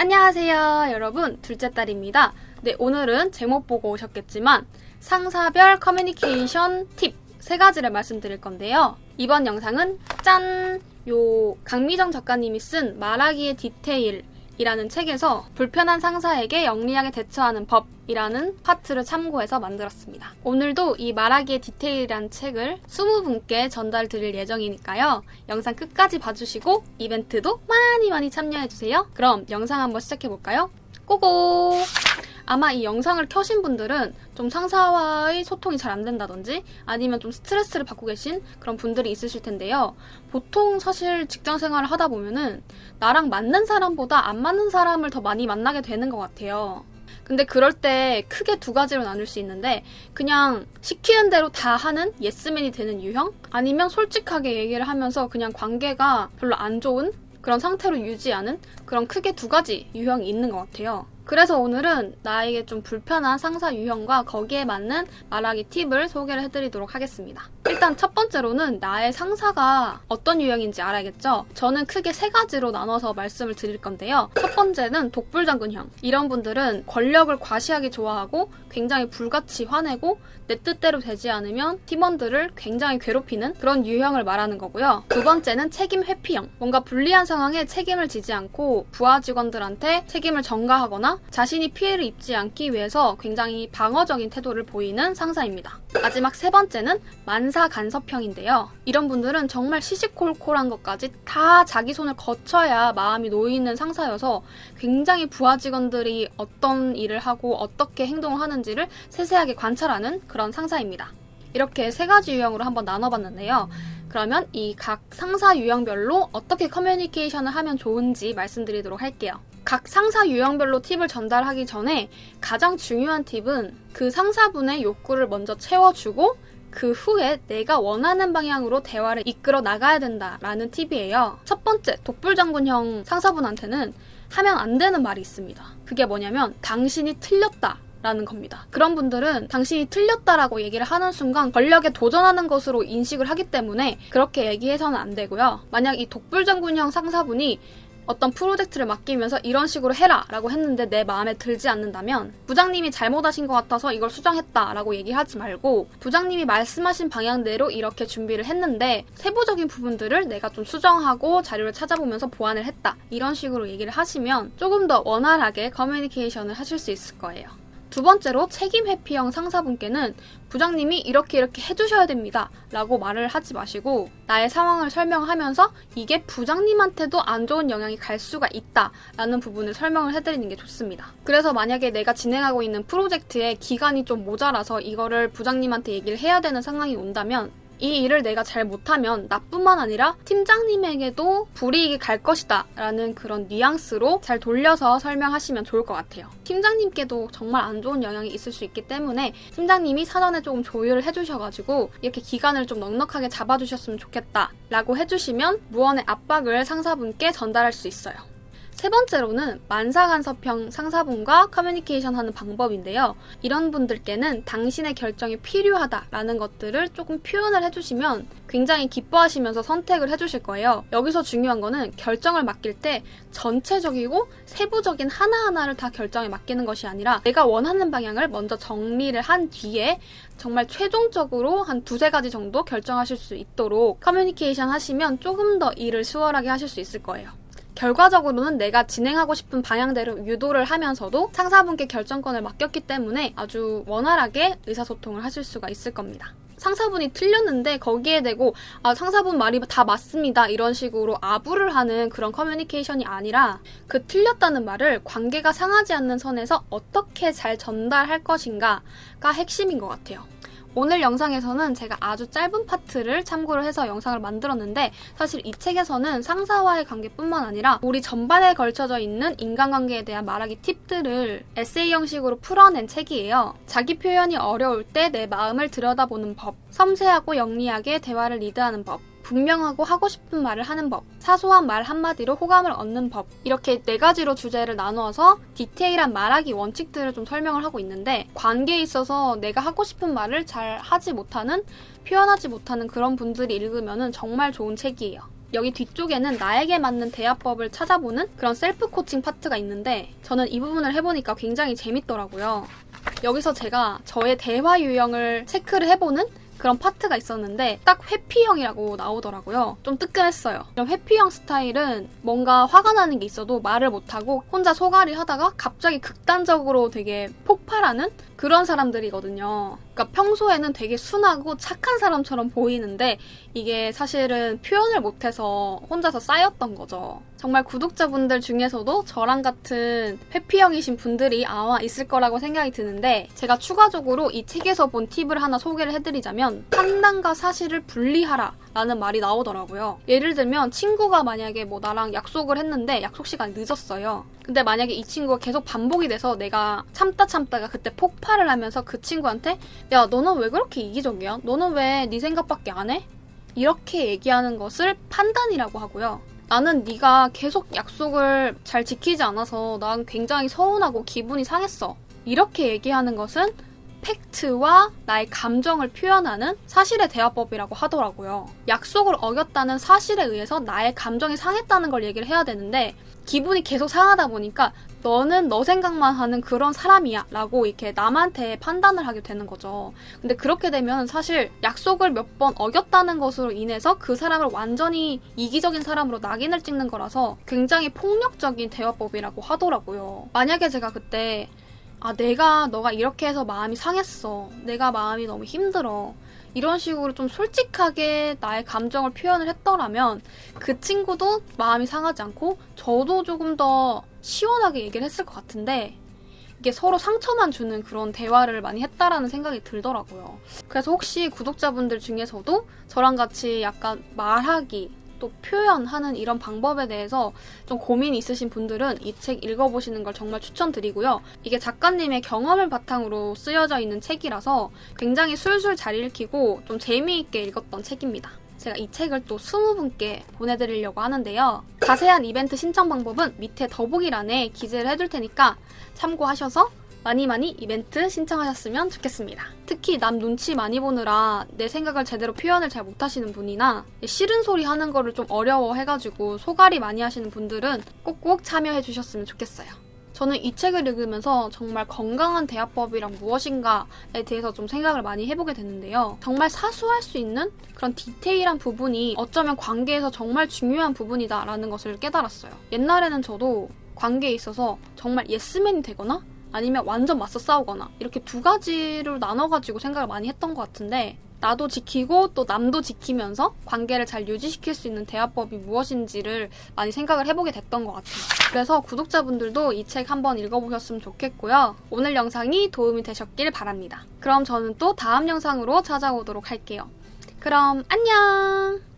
안녕하세요 여러분, 둘째 딸입니다. 네, 오늘은 제목 보고 오셨겠지만 상사별 커뮤니케이션 팁 3가지를 말씀드릴 건데요. 이번 영상은 짠! 강미정 작가님이 쓴 말하기의 디테일 이라는 책에서 불편한 상사에게 영리하게 대처하는 법이라는 파트를 참고해서 만들었습니다. 오늘도 이 말하기의 디테일이라는 책을 20분께 전달 드릴 예정이니까요. 영상 끝까지 봐주시고 이벤트도 많이 참여해주세요. 그럼 영상 한번 시작해볼까요? 고고! 아마 이 영상을 켜신 분들은 좀 상사와의 소통이 잘 안 된다든지 아니면 좀 스트레스를 받고 계신 그런 분들이 있으실 텐데요. 보통 사실 직장 생활을 하다 보면은 나랑 맞는 사람보다 안 맞는 사람을 더 많이 만나게 되는 것 같아요. 근데 그럴 때 크게 2가지로 나눌 수 있는데, 그냥 시키는 대로 다 하는 예스맨이 되는 유형? 아니면 솔직하게 얘기를 하면서 그냥 관계가 별로 안 좋은 그런 상태로 유지하는 그런 크게 2가지 유형이 있는 것 같아요. 그래서 오늘은 나에게 좀 불편한 상사 유형과 거기에 맞는 말하기 팁을 소개를 해드리도록 하겠습니다. 일단 첫 번째로는 나의 상사가 어떤 유형인지 알아야겠죠? 저는 크게 3가지로 나눠서 말씀을 드릴 건데요. 첫 번째는 독불장군형. 이런 분들은 권력을 과시하기 좋아하고 굉장히 불같이 화내고 내 뜻대로 되지 않으면 팀원들을 굉장히 괴롭히는 그런 유형을 말하는 거고요. 두 번째는 책임 회피형. 뭔가 불리한 상황에 책임을 지지 않고 부하 직원들한테 책임을 전가하거나 자신이 피해를 입지 않기 위해서 굉장히 방어적인 태도를 보이는 상사입니다. 마지막 3번째는 만사간섭형인데요. 이런 분들은 정말 시시콜콜한 것까지 다 자기 손을 거쳐야 마음이 놓이는 상사여서 굉장히 부하 직원들이 어떤 일을 하고 어떻게 행동을 하는지를 세세하게 관찰하는 그런 상사입니다. 이렇게 3가지 유형으로 한번 나눠봤는데요. 그러면 이 각 상사 유형별로 어떻게 커뮤니케이션을 하면 좋은지 말씀드리도록 할게요. 각 상사 유형별로 팁을 전달하기 전에 가장 중요한 팁은 그 상사분의 욕구를 먼저 채워주고 그 후에 내가 원하는 방향으로 대화를 이끌어 나가야 된다라는 팁이에요. 첫 번째, 독불장군형 상사분한테는 하면 안 되는 말이 있습니다. 그게 뭐냐면 당신이 틀렸다 라는 겁니다. 그런 분들은 당신이 틀렸다라고 얘기를 하는 순간 권력에 도전하는 것으로 인식을 하기 때문에 그렇게 얘기해서는 안 되고요. 만약 이 독불장군형 상사분이 어떤 프로젝트를 맡기면서 이런 식으로 해라 라고 했는데 내 마음에 들지 않는다면 부장님이 잘못하신 것 같아서 이걸 수정했다 라고 얘기하지 말고, 부장님이 말씀하신 방향대로 이렇게 준비를 했는데 세부적인 부분들을 내가 좀 수정하고 자료를 찾아보면서 보완을 했다, 이런 식으로 얘기를 하시면 조금 더 원활하게 커뮤니케이션을 하실 수 있을 거예요. 두 번째로 책임 회피형 상사분께는 부장님이 이렇게 해주셔야 됩니다 라고 말을 하지 마시고 나의 상황을 설명하면서 이게 부장님한테도 안 좋은 영향이 갈 수가 있다 라는 부분을 설명을 해드리는 게 좋습니다. 그래서 만약에 내가 진행하고 있는 프로젝트에 기간이 좀 모자라서 이거를 부장님한테 얘기를 해야 되는 상황이 온다면 이 일을 내가 잘 못하면 나뿐만 아니라 팀장님에게도 불이익이 갈 것이다 라는 그런 뉘앙스로 잘 돌려서 설명하시면 좋을 것 같아요. 팀장님께도 정말 안 좋은 영향이 있을 수 있기 때문에 팀장님이 사전에 조금 조율을 해주셔가지고 이렇게 기간을 좀 넉넉하게 잡아주셨으면 좋겠다 라고 해주시면 무언의 압박을 상사분께 전달할 수 있어요. 세 번째로는 만사간섭형 상사분과 커뮤니케이션 하는 방법인데요. 이런 분들께는 당신의 결정이 필요하다라는 것들을 조금 표현을 해주시면 굉장히 기뻐하시면서 선택을 해주실 거예요. 여기서 중요한 거는 결정을 맡길 때 전체적이고 세부적인 하나하나를 다 결정에 맡기는 것이 아니라 내가 원하는 방향을 먼저 정리를 한 뒤에 정말 최종적으로 한 2-3가지 정도 결정하실 수 있도록 커뮤니케이션 하시면 조금 더 일을 수월하게 하실 수 있을 거예요. 결과적으로는 내가 진행하고 싶은 방향대로 유도를 하면서도 상사분께 결정권을 맡겼기 때문에 아주 원활하게 의사소통을 하실 수가 있을 겁니다. 상사분이 틀렸는데 거기에 대고 상사분 말이 다 맞습니다 이런 식으로 아부를 하는 그런 커뮤니케이션이 아니라 그 틀렸다는 말을 관계가 상하지 않는 선에서 어떻게 잘 전달할 것인가가 핵심인 것 같아요. 오늘 영상에서는 제가 아주 짧은 파트를 참고를 해서 영상을 만들었는데, 사실 이 책에서는 상사와의 관계뿐만 아니라 우리 전반에 걸쳐져 있는 인간관계에 대한 말하기 팁들을 에세이 형식으로 풀어낸 책이에요. 자기 표현이 어려울 때 내 마음을 들여다보는 법, 섬세하고 영리하게 대화를 리드하는 법, 분명하고 하고 싶은 말을 하는 법, 사소한 말 한마디로 호감을 얻는 법, 이렇게 4가지로 주제를 나누어서 디테일한 말하기 원칙들을 좀 설명을 하고 있는데, 관계에 있어서 내가 하고 싶은 말을 잘 하지 못하는, 표현하지 못하는 그런 분들이 읽으면 정말 좋은 책이에요. 여기 뒤쪽에는 나에게 맞는 대화법을 찾아보는 그런 셀프 코칭 파트가 있는데 저는 이 부분을 해보니까 굉장히 재밌더라고요. 여기서 제가 저의 대화 유형을 체크를 해보는 그런 파트가 있었는데 딱 회피형이라고 나오더라고요. 좀 뜨끔했어요. 이런 회피형 스타일은 뭔가 화가 나는 게 있어도 말을 못하고 혼자 소갈이 하다가 갑자기 극단적으로 되게 폭발하는 그런 사람들이거든요. 그러니까 평소에는 되게 순하고 착한 사람처럼 보이는데 이게 사실은 표현을 못해서 혼자서 쌓였던 거죠. 정말 구독자분들 중에서도 저랑 같은 회피형이신 분들이 아마 있을 거라고 생각이 드는데 제가 추가적으로 이 책에서 본 팁을 하나 소개를 해드리자면 판단과 사실을 분리하라 라는 말이 나오더라고요. 예를 들면 친구가 만약에 뭐 나랑 약속을 했는데 약속 시간이 늦었어요. 근데 만약에 이 친구가 계속 반복이 돼서 내가 참다가 그때 폭발을 하면서 그 친구한테 야 너는 왜 그렇게 이기적이야? 너는 왜 네 생각밖에 안 해? 이렇게 얘기하는 것을 판단이라고 하고요. 나는 네가 계속 약속을 잘 지키지 않아서 난 굉장히 서운하고 기분이 상했어. 이렇게 얘기하는 것은 팩트와 나의 감정을 표현하는 사실의 대화법이라고 하더라고요. 약속을 어겼다는 사실에 의해서 나의 감정이 상했다는 걸 얘기를 해야 되는데 기분이 계속 상하다 보니까 너는 너 생각만 하는 그런 사람이야 라고 이렇게 남한테 판단을 하게 되는 거죠. 근데 그렇게 되면 사실 약속을 몇 번 어겼다는 것으로 인해서 그 사람을 완전히 이기적인 사람으로 낙인을 찍는 거라서 굉장히 폭력적인 대화법이라고 하더라고요. 만약에 제가 그때 너가 이렇게 해서 마음이 상했어. 내가 마음이 너무 힘들어. 이런 식으로 좀 솔직하게 나의 감정을 표현을 했더라면 그 친구도 마음이 상하지 않고 저도 조금 더 시원하게 얘기를 했을 것 같은데 이게 서로 상처만 주는 그런 대화를 많이 했다라는 생각이 들더라고요. 그래서 혹시 구독자분들 중에서도 저랑 같이 약간 말하기 또 표현하는 이런 방법에 대해서 좀 고민이 있으신 분들은 이 책 읽어보시는 걸 정말 추천드리고요. 이게 작가님의 경험을 바탕으로 쓰여져 있는 책이라서 굉장히 술술 잘 읽히고 좀 재미있게 읽었던 책입니다. 제가 이 책을 또 20분께 보내드리려고 하는데요. 자세한 이벤트 신청 방법은 밑에 더보기란에 기재를 해둘 테니까 참고하셔서 많이 이벤트 신청하셨으면 좋겠습니다. 특히 남 눈치 많이 보느라 내 생각을 제대로 표현을 잘 못하시는 분이나 싫은 소리 하는 거를 좀 어려워해가지고 소갈이 많이 하시는 분들은 꼭꼭 참여해주셨으면 좋겠어요. 저는 이 책을 읽으면서 정말 건강한 대화법이란 무엇인가에 대해서 좀 생각을 많이 해보게 됐는데요. 정말 사소할 수 있는 그런 디테일한 부분이 어쩌면 관계에서 정말 중요한 부분이다라는 것을 깨달았어요. 옛날에는 저도 관계에 있어서 정말 예스맨이 되거나 아니면 완전 맞서 싸우거나 이렇게 두 가지로 나눠가지고 생각을 많이 했던 것 같은데 나도 지키고 또 남도 지키면서 관계를 잘 유지시킬 수 있는 대화법이 무엇인지를 많이 생각을 해보게 됐던 것 같아요. 그래서 구독자분들도 이 책 한번 읽어보셨으면 좋겠고요. 오늘 영상이 도움이 되셨길 바랍니다. 그럼 저는 또 다음 영상으로 찾아오도록 할게요. 그럼 안녕!